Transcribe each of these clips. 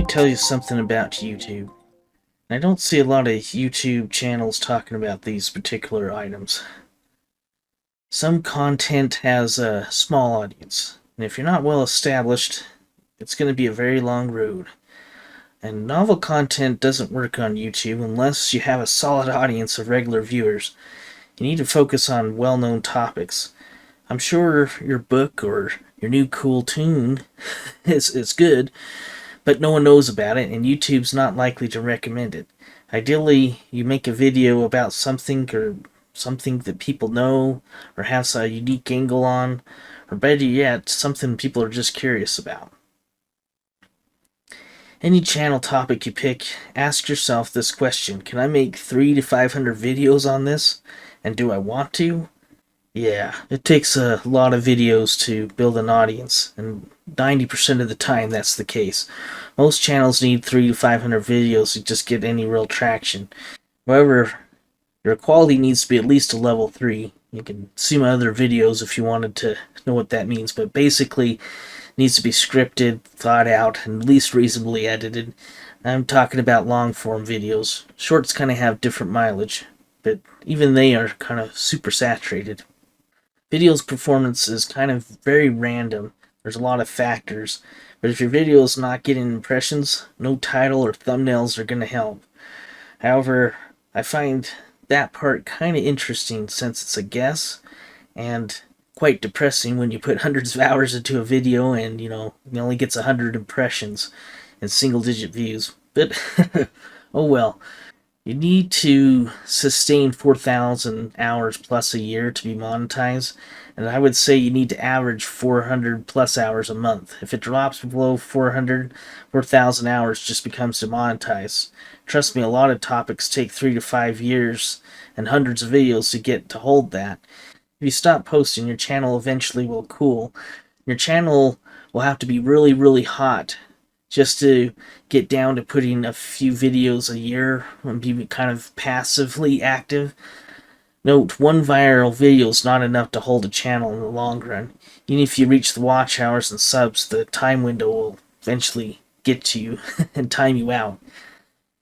tell you something about YouTube. I don't see a lot of YouTube channels talking about these particular items. Some content has a small audience, and if you're not well established, it's going to be a very long road. And novel content doesn't work on YouTube unless you have a solid audience of regular viewers. You need to focus on well-known topics. I'm sure your book or your new cool tune is good, but no one knows about it, and YouTube's not likely to recommend it. Ideally, you make a video about something or something that people know or has a unique angle on, or better yet, something people are just curious about. Any channel topic you pick, ask yourself this question: can I make 300 to 500 videos on this? And do I want to? Yeah, it takes a lot of videos to build an audience, and 90% of the time that's the case. Most channels need 300 to 500 videos to just get any real traction. However, your quality needs to be at least a level 3. You can see my other videos if you wanted to know what that means, but basically it needs to be scripted, thought out, and at least reasonably edited. I'm talking about long form videos. Shorts kind of have different mileage, but even they are kind of super saturated. Video's performance is kind of very random. There's a lot of factors, but if your video is not getting impressions, no title or thumbnails are going to help. However, I find that part kind of interesting since it's a guess, and quite depressing when you put hundreds of hours into a video and, it only gets 100 impressions and single-digit views. But, oh well. You need to sustain 4,000 hours plus a year to be monetized, and I would say you need to average 400 plus hours a month. If it drops below 4,000 hours, just becomes demonetized. Trust me, a lot of topics take 3 to 5 years and hundreds of videos to get to hold that. If you stop posting, your channel eventually will cool. Your channel will have to be really, really hot just to get down to putting a few videos a year and be kind of passively active. Note, one viral video is not enough to hold a channel in the long run. Even if you reach the watch hours and subs, the time window will eventually get to you and time you out.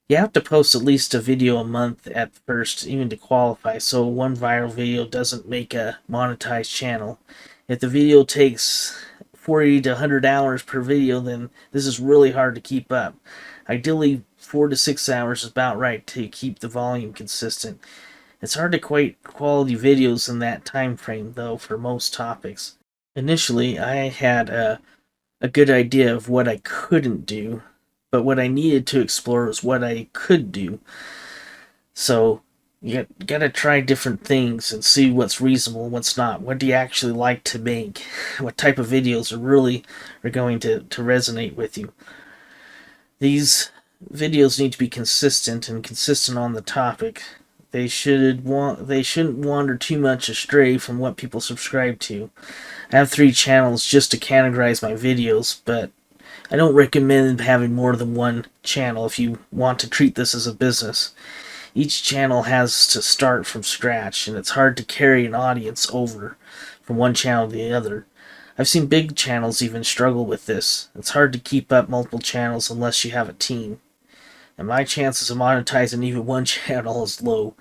You have to post at least a video a month at first, even to qualify, so one viral video doesn't make a monetized channel. If the video takes 40 to 100 hours per video, then this is really hard to keep up. Ideally, 4 to 6 hours is about right to keep the volume consistent. It's hard to create quality videos in that time frame, though, for most topics. Initially, I had a good idea of what I couldn't do, but what I needed to explore was what I could do. So, you gotta try different things and see what's reasonable and what's not. What do you actually like to make? What type of videos are going to resonate with you? These videos need to be consistent and consistent on the topic. They shouldn't wander too much astray from what people subscribe to. I have 3 channels just to categorize my videos, but I don't recommend having more than one channel if you want to treat this as a business. Each channel has to start from scratch, and it's hard to carry an audience over from one channel to the other. I've seen big channels even struggle with this. It's hard to keep up multiple channels unless you have a team, and my chances of monetizing even one channel is low.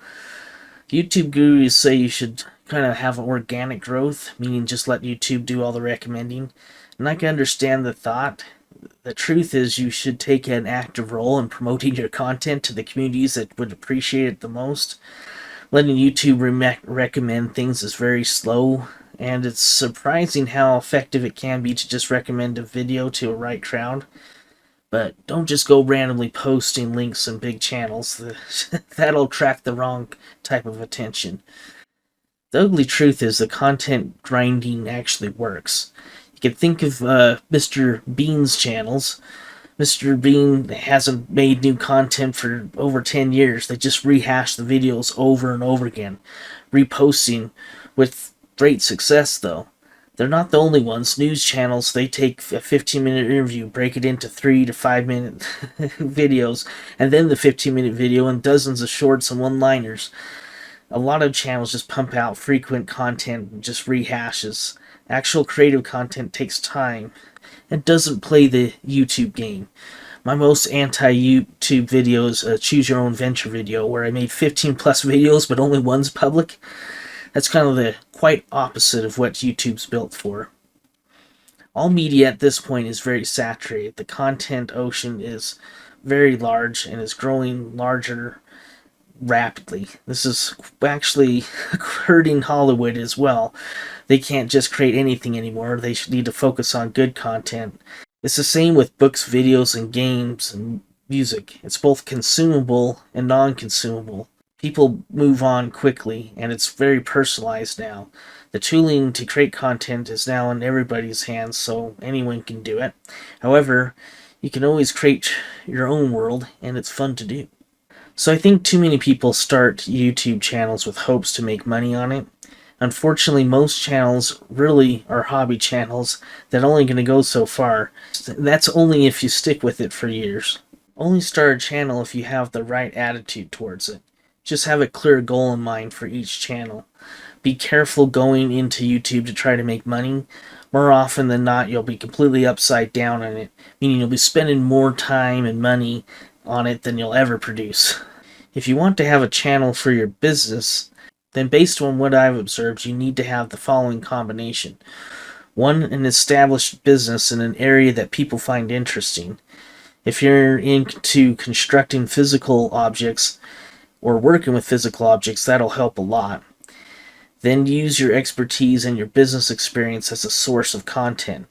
YouTube gurus say you should kind of have organic growth, meaning just let YouTube do all the recommending, and I can understand the thought. The truth is, you should take an active role in promoting your content to the communities that would appreciate it the most. Letting YouTube recommend things is very slow, and it's surprising how effective it can be to just recommend a video to a right crowd. But don't just go randomly posting links in big channels. That'll attract the wrong type of attention. The ugly truth is the content grinding actually works. You can think of Mr. Bean's channels. Mr. Bean hasn't made new content for over 10 years. They just rehash the videos over and over again, reposting with great success, though. They're not the only ones. News channels, they take a 15-minute interview, break it into 3 to 5-minute videos, and then the 15-minute video and dozens of shorts and one-liners. A lot of channels just pump out frequent content and just rehashes. Actual creative content takes time and doesn't play the YouTube game. My most anti-YouTube video is a choose your own venture video where I made 15 plus videos but only one's public. That's kind of the quite opposite of what YouTube's built for. All media at this point is very saturated. The content ocean is very large and is growing larger rapidly. This is actually hurting Hollywood as well. They can't just create anything anymore. They should need to focus on good content. It's the same with books, videos, and games and music. It's both consumable and non-consumable. People move on quickly, and it's very personalized now. The tooling to create content is now in everybody's hands, so anyone can do it. However, you can always create your own world, and it's fun to do. So I think too many people start YouTube channels with hopes to make money on it. Unfortunately, most channels really are hobby channels that are only going to go so far. That's only if you stick with it for years. Only start a channel if you have the right attitude towards it. Just have a clear goal in mind for each channel. Be careful going into YouTube to try to make money. More often than not, you'll be completely upside down on it, meaning you'll be spending more time and money on it than you'll ever produce. If you want to have a channel for your business, then based on what I've observed, you need to have the following combination. 1, an established business in an area that people find interesting. If you're into constructing physical objects or working with physical objects, that'll help a lot. Then use your expertise and your business experience as a source of content.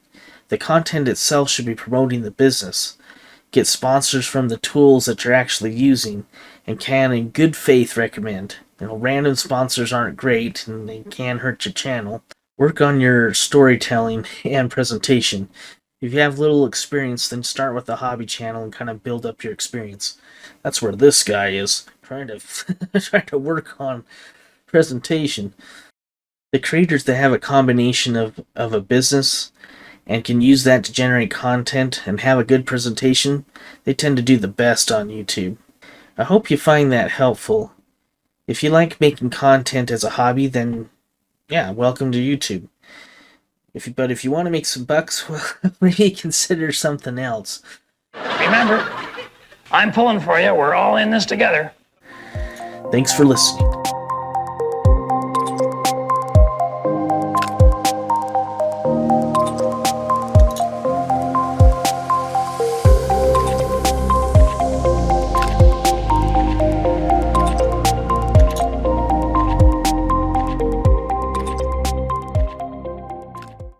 The content itself should be promoting the business. Get sponsors from the tools that you're actually using and can, in good faith, recommend. Random sponsors aren't great and they can hurt your channel. Work on your storytelling and presentation. If you have little experience, then start with a hobby channel and kind of build up your experience. That's where this guy is, trying to work on presentation. The creators that have a combination of a business and can use that to generate content and have a good presentation, they tend to do the best on YouTube. I hope you find that helpful. If you like making content as a hobby, then yeah, welcome to YouTube. But if you want to make some bucks, well, maybe consider something else. Remember, I'm pulling for you. We're all in this together. Thanks for listening.